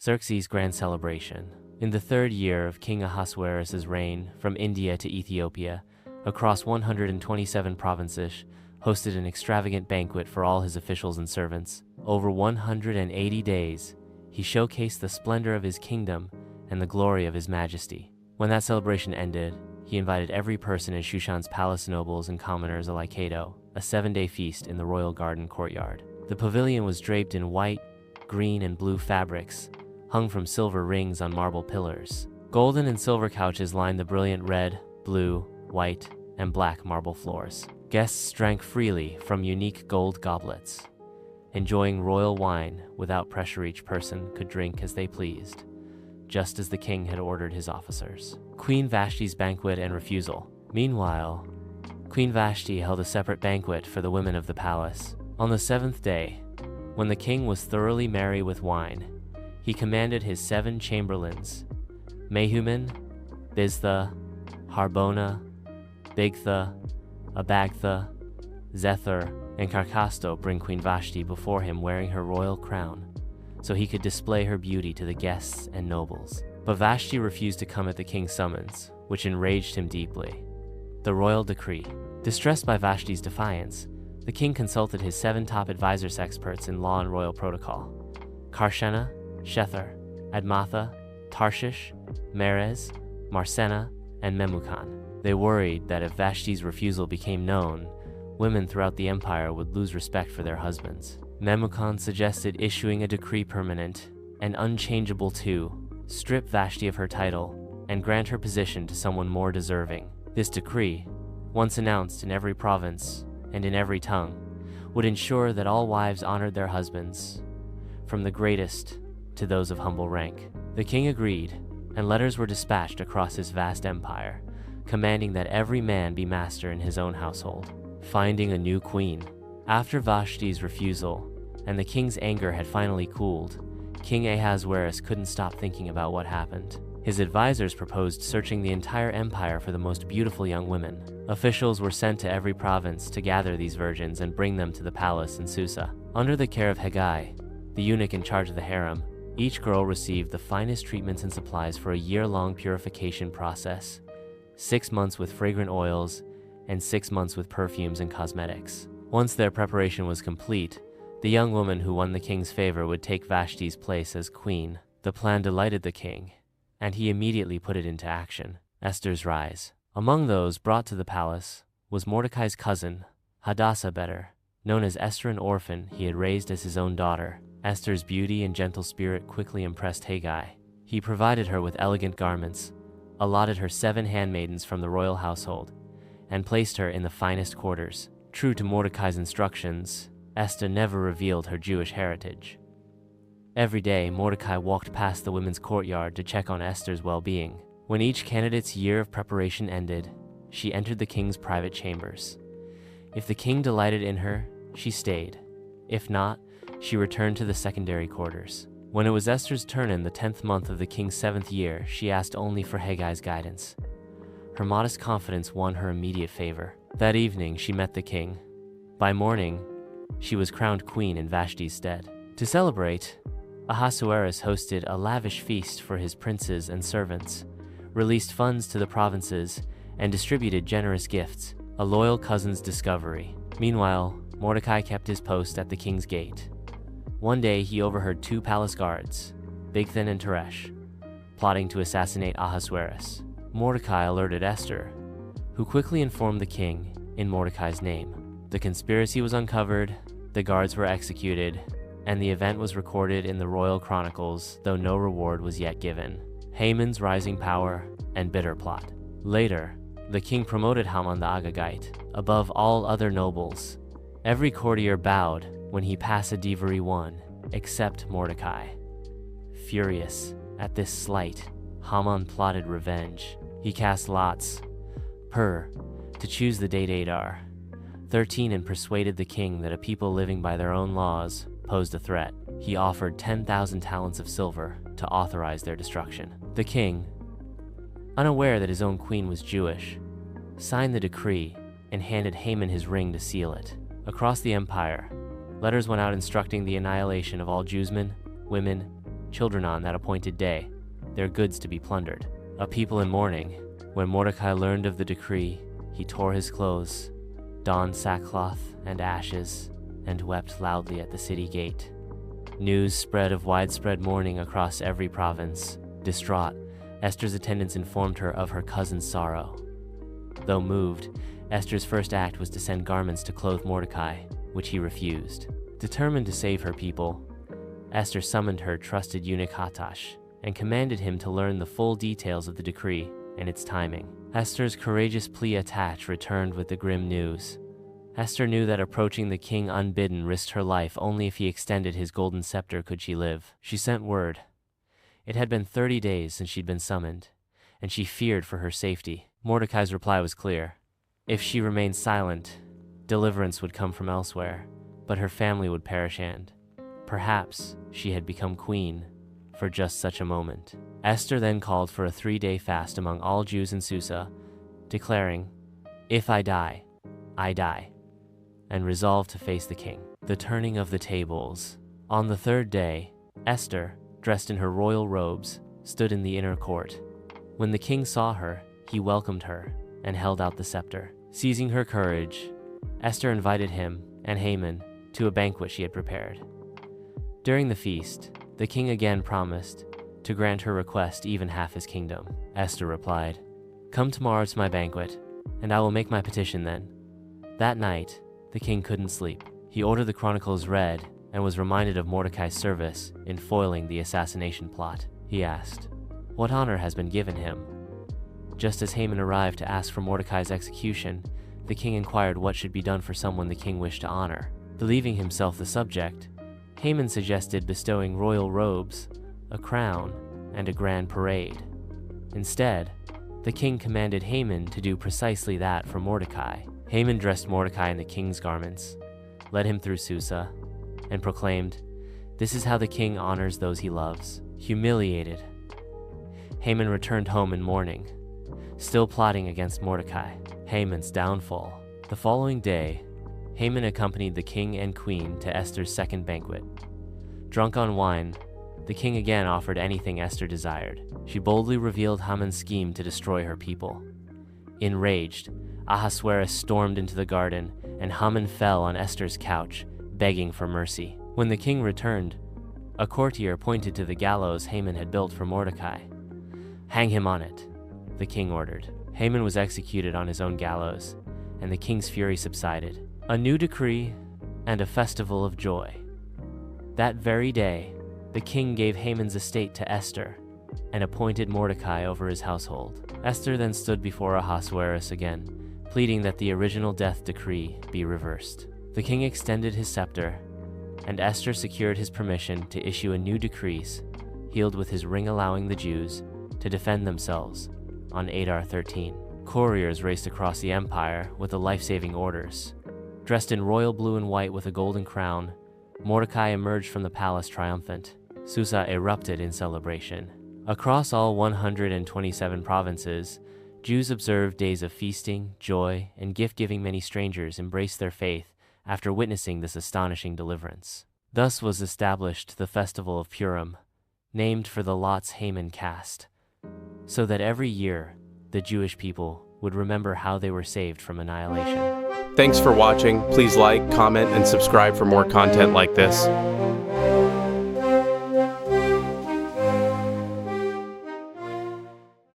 Xerxes' grand celebration. In the third year of King Ahasuerus' reign, from India to Ethiopia, across 127 provinces, hosted an extravagant banquet for all his officials and servants. Over 180 days, he showcased the splendor of his kingdom and the glory of his majesty. When that celebration ended, he invited every person in Shushan's palace, nobles and commoners alike, to a 7-day feast in the royal garden courtyard. The pavilion was draped in white, green, and blue fabrics, hung from silver rings on marble pillars. Golden and silver couches lined the brilliant red, blue, white, and black marble floors. Guests drank freely from unique gold goblets, enjoying royal wine without pressure. Each person could drink as they pleased, just as the king had ordered his officers. Queen Vashti's banquet and refusal. Meanwhile, Queen Vashti held a separate banquet for the women of the palace. On the 7th day, when the king was thoroughly merry with wine, he commanded his 7 chamberlains, Mehuman, Biztha, Harbona, Bigtha, Abagtha, Zethar, and Carcasto, bring Queen Vashti before him wearing her royal crown, so he could display her beauty to the guests and nobles. But Vashti refused to come at the king's summons, which enraged him deeply. The royal decree. Distressed by Vashti's defiance, the king consulted his 7 top advisors, experts in law and royal protocol: Karshena, Shethar, Admatha, Tarshish, Meres, Marsena, and Memucan. They worried that if Vashti's refusal became known, women throughout the empire would lose respect for their husbands. Memucan suggested issuing a decree permanent and unchangeable to strip Vashti of her title and grant her position to someone more deserving. This decree, once announced in every province and in every tongue, would ensure that all wives honored their husbands, from the greatest to those of humble rank. The king agreed, and letters were dispatched across his vast empire, commanding that every man be master in his own household. Finding a new queen. After Vashti's refusal, and the king's anger had finally cooled, King Ahasuerus couldn't stop thinking about what happened. His advisors proposed searching the entire empire for the most beautiful young women. Officials were sent to every province to gather these virgins and bring them to the palace in Susa. Under the care of Hegai, the eunuch in charge of the harem, each girl received the finest treatments and supplies for a year-long purification process, 6 months with fragrant oils, and 6 months with perfumes and cosmetics. Once their preparation was complete, the young woman who won the king's favor would take Vashti's place as queen. The plan delighted the king, and he immediately put it into action. Esther's rise. Among those brought to the palace was Mordecai's cousin, Hadassah, better known as Esther, an orphan he had raised as his own daughter. Esther's beauty and gentle spirit quickly impressed Hegai. He provided her with elegant garments, allotted her 7 handmaidens from the royal household, and placed her in the finest quarters. True to Mordecai's instructions, Esther never revealed her Jewish heritage. Every day, Mordecai walked past the women's courtyard to check on Esther's well-being. When each candidate's year of preparation ended, she entered the king's private chambers. If the king delighted in her, she stayed. If not, she returned to the secondary quarters. When it was Esther's turn in the 10th month of the king's 7th year, she asked only for Hagai's guidance. Her modest confidence won her immediate favor. That evening, she met the king. By morning, she was crowned queen in Vashti's stead. To celebrate, Ahasuerus hosted a lavish feast for his princes and servants, released funds to the provinces, and distributed generous gifts, a loyal cousin's discovery. Meanwhile, Mordecai kept his post at the king's gate. One day, he overheard 2 palace guards, Bigthan and Teresh, plotting to assassinate Ahasuerus. Mordecai alerted Esther, who quickly informed the king in Mordecai's name. The conspiracy was uncovered, the guards were executed, and the event was recorded in the royal chronicles, though no reward was yet given. Haman's rising power and bitter plot. Later, the king promoted Haman the Agagite above all other nobles. Every courtier bowed when he passed a Divari won, except Mordecai. Furious at this slight, Haman plotted revenge. He cast lots, to choose the date Adar 13, and persuaded the king that a people living by their own laws posed a threat. He offered 10,000 talents of silver to authorize their destruction. The king, unaware that his own queen was Jewish, signed the decree and handed Haman his ring to seal it. Across the empire, letters went out instructing the annihilation of all Jewsmen, women, children on that appointed day, their goods to be plundered. A people in mourning. When Mordecai learned of the decree, he tore his clothes, donned sackcloth and ashes, and wept loudly at the city gate. News spread of widespread mourning across every province. Distraught, Esther's attendants informed her of her cousin's sorrow. Though moved, Esther's first act was to send garments to clothe Mordecai, which he refused. Determined to save her people, Esther summoned her trusted eunuch Hatash and commanded him to learn the full details of the decree and its timing. Esther's courageous plea attached returned with the grim news. Esther knew that approaching the king unbidden risked her life only if he extended his golden scepter could she live. She sent word. It had been 30 days since she'd been summoned, and she feared for her safety. Mordecai's reply was clear. If she remained silent, deliverance would come from elsewhere, but her family would perish and, perhaps, she had become queen for just such a moment. Esther then called for a 3-day fast among all Jews in Susa, declaring, "If I die, I die," and resolved to face the king. The turning of the tables. On the 3rd day, Esther, dressed in her royal robes, stood in the inner court. When the king saw her, he welcomed her and held out the scepter. Seizing her courage, Esther invited him and Haman to a banquet she had prepared. During the feast, the king again promised to grant her request even half his kingdom. Esther replied, "Come tomorrow to my banquet, and I will make my petition then." That night, the king couldn't sleep. He ordered the chronicles read and was reminded of Mordecai's service in foiling the assassination plot. He asked, what honor has been given him? Just as Haman arrived to ask for Mordecai's execution, the king inquired what should be done for someone the king wished to honor. Believing himself the subject, Haman suggested bestowing royal robes, a crown, and a grand parade. Instead, the king commanded Haman to do precisely that for Mordecai. Haman dressed Mordecai in the king's garments, led him through Susa, and proclaimed, "This is how the king honors those he loves." Humiliated, Haman returned home in mourning, still plotting against Mordecai. Haman's downfall. The following day, Haman accompanied the king and queen to Esther's second banquet. Drunk on wine, the king again offered anything Esther desired. She boldly revealed Haman's scheme to destroy her people. Enraged, Ahasuerus stormed into the garden, and Haman fell on Esther's couch, begging for mercy. When the king returned, a courtier pointed to the gallows Haman had built for Mordecai. "Hang him on it," the king ordered. Haman was executed on his own gallows, and the king's fury subsided. A new decree and a festival of joy. That very day, the king gave Haman's estate to Esther and appointed Mordecai over his household. Esther then stood before Ahasuerus again, pleading that the original death decree be reversed. The king extended his scepter, and Esther secured his permission to issue a new decrees, healed with his ring allowing the Jews to defend themselves on Adar 13. Couriers raced across the empire with the life-saving orders. Dressed in royal blue and white with a golden crown, Mordecai emerged from the palace triumphant. Susa erupted in celebration. Across all 127 provinces, Jews observed days of feasting, joy, and gift-giving. Many strangers embraced their faith after witnessing this astonishing deliverance. Thus was established the festival of Purim, named for the lots Haman cast, so that every year the Jewish people would remember how they were saved from annihilation. Thanks for watching. Please like, comment, and subscribe for more content like this.